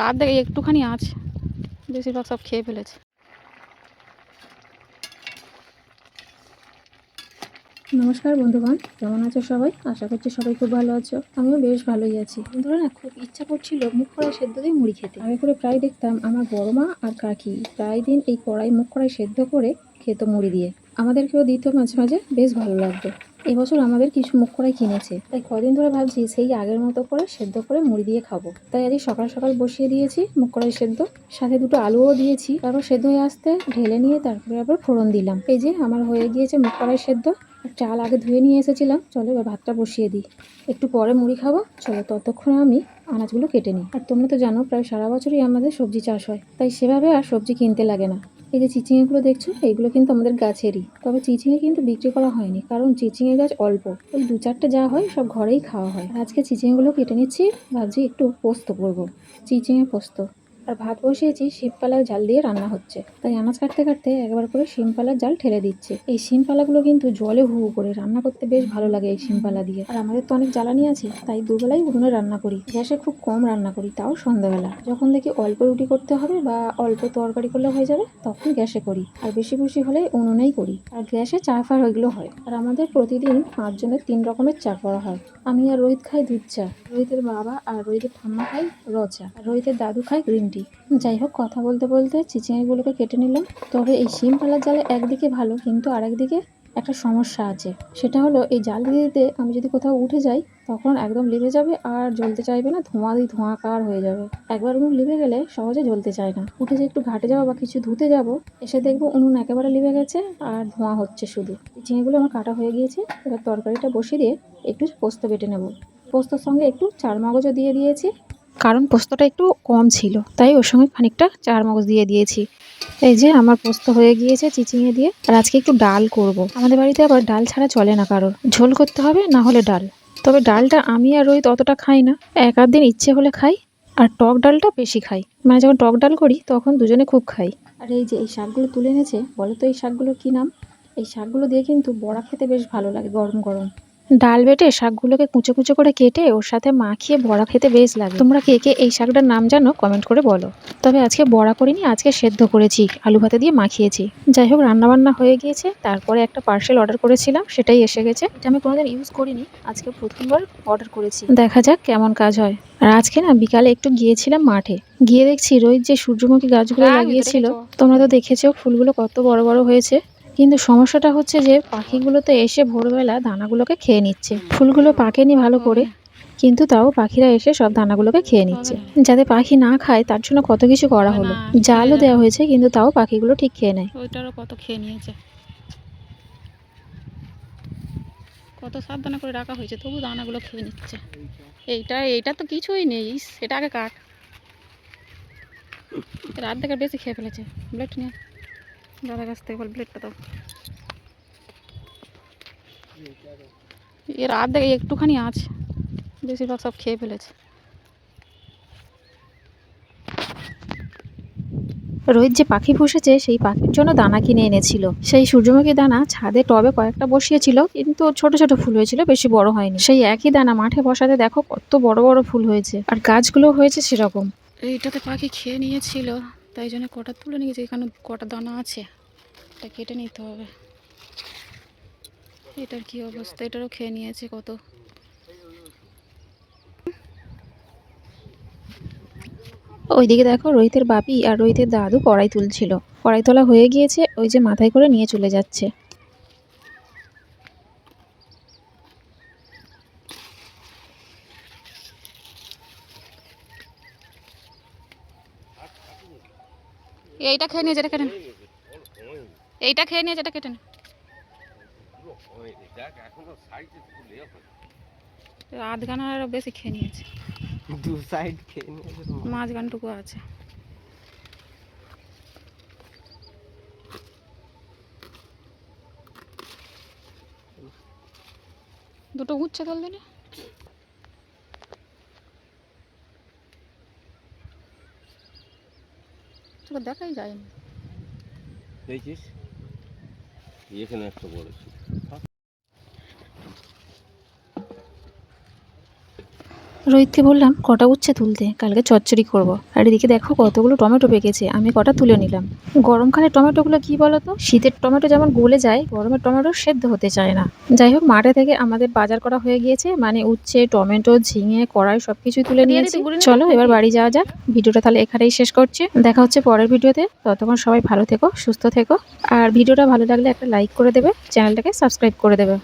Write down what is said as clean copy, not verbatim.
রাত দেখে একটুখানি আছে, বেশিরভাগ সব খেয়ে ফেলেছে। নমস্কার বন্ধুগণ, কেমন আছো সবাই? আশা করছি সবাই খুব ভালো আছো। আমিও বেশ ভালোই আছি। বন্ধুরা না, খুব ইচ্ছা করছিল মুগ কড়াই সেদ্ধ দিয়ে মুড়ি খেতে। আমি করে প্রায় দেখতাম আমার বড় মা আর কাকি প্রায় দিন এই মুগ কড়াই সেদ্ধ করে খেত মুড়ি দিয়ে। আমাদেরকেও দিত মাঝে মাঝে, বেশ ভালো লাগতো। এবছর আমাদের কিছু মুগ কড়াই কিনেছে, তাই কদিন ধরে ভাবছি সেই আগের মতো করে সেদ্ধ করে মুড়ি দিয়ে খাবো। তাই আজ সকাল সকাল বসিয়ে দিয়েছি মুগ কড়াই সেদ্ধ, সাথে দুটো আলুও দিয়েছি। তারপর সেদ্ধ হয়ে আসতে ঢেলে নিয়ে তারপরে আবার ফোড়ন দিলাম। এই যে আমার হয়ে গিয়েছে মুগ কড়াই সেদ্ধ। চাল আগে ধুয়ে নিয়ে এসেছিলাম, চলো এবার ভাতটা বসিয়ে দিই। একটু পরে মুড়ি খাবো, চলো ততক্ষণে আমি আনাজগুলো কেটে নিই। আর তোমরা তো জানো প্রায় সারা বছরই আমাদের সবজি চাষ হয়, তাই সেভাবে আর সবজি কিনতে লাগে না। এই যে চিচিঙেগুলো দেখছো, এইগুলো কিন্তু আমাদের গাছেরই। তবে চিচিঙে কিন্তু বিক্রি করা হয়নি, কারণ চিচিঙে গাছ অল্প, ওই 2-4টে যা হয় সব ঘরেই খাওয়া হয়। আজকে চিচিঙেগুলো কেটে নিচ্ছি, ভাবছি একটু পোস্ত করবো, চিচিঙে পোস্ত। আর ভাত বসিয়েছি, শিমপালার জাল দিয়ে রান্না হচ্ছে, তাই আনাজ কাটতে কাটতে একবার করে শিমপালার জাল ঠেলে দিচ্ছে। এই শিমপালাগুলো কিন্তু জলে হু করে রান্না করতে বেশ ভালো লাগে এই শিমপালা দিয়ে। আর আমাদের তো অনেক জ্বালানি আছে, তাই দুবেলাই উনুনে রান্না করি। গ্যাসে খুব কম রান্না করি, তাও সন্ধ্যাবেলা যখন দেখি অল্প রুটি করতে হবে বা অল্প তরকারি করলে হয়ে যাবে, তখন গ্যাসে করি। আর বেশি বেশি হলে উনুনেই করি। আর গ্যাসে চা ফা ওইগুলো হয়। আর আমাদের প্রতিদিন 5 জনের 3 রকমের চা করা হয়। আমি আর রোহিত খাই দুধ চা, রোহিতের বাবা আর রোহিতের ঠাম্মা খাই র চা, আর রোহিতের দাদু খাই গ্রিন টি। যাই হোক, কথা বলতে বলতে চিচিঙেগুলোকে কেটে নিলাম। তবে এই শিম পালার জালে একদিকে ভালো, কিন্তু আরেকদিকে একটা সমস্যা আছে। সেটা হলো এই জাল দিতে দিতে আমি যদি কোথাও উঠে যাই, তখন একদম লিভে যাবে আর জ্বলতে চাইবে না, ধোঁয়াকার হয়ে যাবে। একবার উনুন লিভে গেলে সহজে জ্বলতে চায় না। উঠে যে একটু ঘাটে যাবো বা কিছু ধুতে যাবো, এসে দেখবো উনুন একেবারে লিভে গেছে আর ধোঁয়া হচ্ছে শুধু। চিচিঙেগুলো আমার কাটা হয়ে গিয়েছে, এবার তরকারিটা বসিয়ে দিয়ে একটু পোস্ত বেটে নেবো। পোস্তর সঙ্গে একটু চারমগজও দিয়ে দিয়েছি, কারণ পোস্তটা একটু কম ছিল, তাই ওর সঙ্গে খানিকটা চারমগজ দিয়ে দিয়েছি। এই যে আমার পোস্ত হয়ে গিয়েছে চিচিঙে দিয়ে। আর আজকে একটু ডাল করব। আমাদের বাড়িতে আবার ডাল ছাড়া চলে না কারোর, ঝোল করতে হবে না হলে ডাল। তবে ডালটা আমি আর রোহিত অতটা খাই না, এক আধ দিন ইচ্ছে হলে খাই। আর টক ডালটা বেশি খাই, মানে যখন টক ডাল করি তখন দুজনে খুব খাই। আর এই যে এই শাকগুলো তুলে এনেছে, বলো তো এই শাকগুলোর কি নাম? এই শাকগুলো দিয়ে কিন্তু বড়া খেতে বেশ ভালো লাগে গরম গরম। ডাল বেটে শাকগুলোকে কুচো কুচো করে কেটে ওর সাথে মাখিয়ে বড়া খেতে বেশ লাগে। তোমরা কে কে এই শাকটার নাম জানো কমেন্ট করে বলো। তবে আজকে বড়া করিনি, আজকে সেদ্ধ করেছি, আলু ভাতে দিয়ে মাখিয়েছি। যাই হোক, রান্নাবান্না হয়ে গিয়েছে। তারপরে একটা পার্সেল অর্ডার করেছিলাম, সেটাই এসে গেছে। এটা আমি কোনোদিন ইউজ করিনি, আজকে প্রথমবার অর্ডার করেছি। দেখা যাক কেমন কাজ হয়। আর আজকে না বিকালে একটু গিয়েছিলাম মাঠে, গিয়ে দেখছি রোহিত যে সূর্যমুখী গাছগুলো লাগিয়েছিল, তোমরা তো দেখেছো ফুলগুলো কত বড় বড় হয়েছে। কিন্তু সমস্যাটা হচ্ছে যে পাখিগুলো তো এসে ভোরবেলা দানাগুলোকে খেয়ে নিচ্ছে। ফুলগুলো পাকেনি ভালো করে, কিন্তু তাও পাখিরা এসে সব দানাগুলোকে খেয়ে নিচ্ছে। যাতে পাখি না খায় তার জন্য কত কিছু করা হলো, জালও দেওয়া হয়েছে, কিন্তু তাও পাখিগুলো ঠিক খেয়ে নেয়। ওইটারও কত খেয়ে নিয়েছে, কত সাবধানে করে রাখা হয়েছে, তবু দানাগুলো খেয়ে নিচ্ছে। এইটা তো কিছুই নেই, সেটা আগে কাট। রাত থেকে বেশি খেয়ে ফেলেছে। ব্লেড নিয়ে দাদার কাছ থেকে বল, ব্লেডটা দাও। এর রাত দেখে একটুখানি আছে, বেশিরভাগ সব খেয়ে ফেলেছে। রোহিত যে পাখি পুষেছে সেই পাখির জন্য দানা কিনে এনেছিল। সেই সূর্যমুখী দানা ছাদে টবে কয়েকটা বসিয়েছিল, কিন্তু ছোট ছোট ফুল হয়েছিল, বেশি বড় হয়নি। সেই একই দানা মাঠে বসাতে দেখো কত বড় বড় ফুল হয়েছে, আর গাছগুলো হয়েছে সেরকম। এইটাতে পাখি খেয়ে নিয়েছিল, তাই জন্য কটা তুলে নিয়েছে। এখানে কটা দানা আছে, এটা কেটে নিতে হবে। এটার কি অবস্থা, এটারও খেয়ে নিয়েছে কত। ওইদিকে দেখো রোহিতের বাপি আর রোহিতের দাদু কড়াই তুলছিল। কড়াই তোলা হয়ে গিয়েছে, ওই যে মাথায় করে নিয়ে চলে যাচ্ছে। এইটা খেয়ে নিয়েছে, এটা কেটে নে। এইটা খেয়ে নিয়েছে, এটা কেটে নে। আধ গানারও বেশি খেয়ে নিয়েছে, দু সাইড খেয়ে নিয়েছে, মাঝখানটুকু আছে। দুটো উচ্ছে তোল দিনে, তোকে দেখাই যায়নি। দেখছিস এখানে একটা বড় ছিল। রোহিতকে বললাম কটা উচ্ছে তুলতে, কালকে চচ্চড়ি করব। আর এদিকে দেখো কতগুলো টমেটো পেকেছে, আমি কটা তুলে নিলাম। গরমকালে টমেটোগুলো কি বলতো, শীতের টমেটো যেমন গলে যায়, গরমের টমেটো সেদ্ধ হতে চায় না। যাই হোক, মাঠে থেকে আমাদের বাজার করা হয়ে গিয়েছে, মানে উচ্ছে, টমেটো, ঝিঙে, কড়াই সবকিছুই তুলে নিয়েছি। চলো এবার বাড়ি যাওয়া যাক। ভিডিওটা তাহলে এখানেই শেষ করছি, দেখা হচ্ছে পরের ভিডিওতে। ততক্ষণ সবাই ভালো থেকো, সুস্থ থেকো। আর ভিডিওটা ভালো লাগলে একটা লাইক করে দেবে, চ্যানেলটাকে সাবস্ক্রাইব করে দেবে।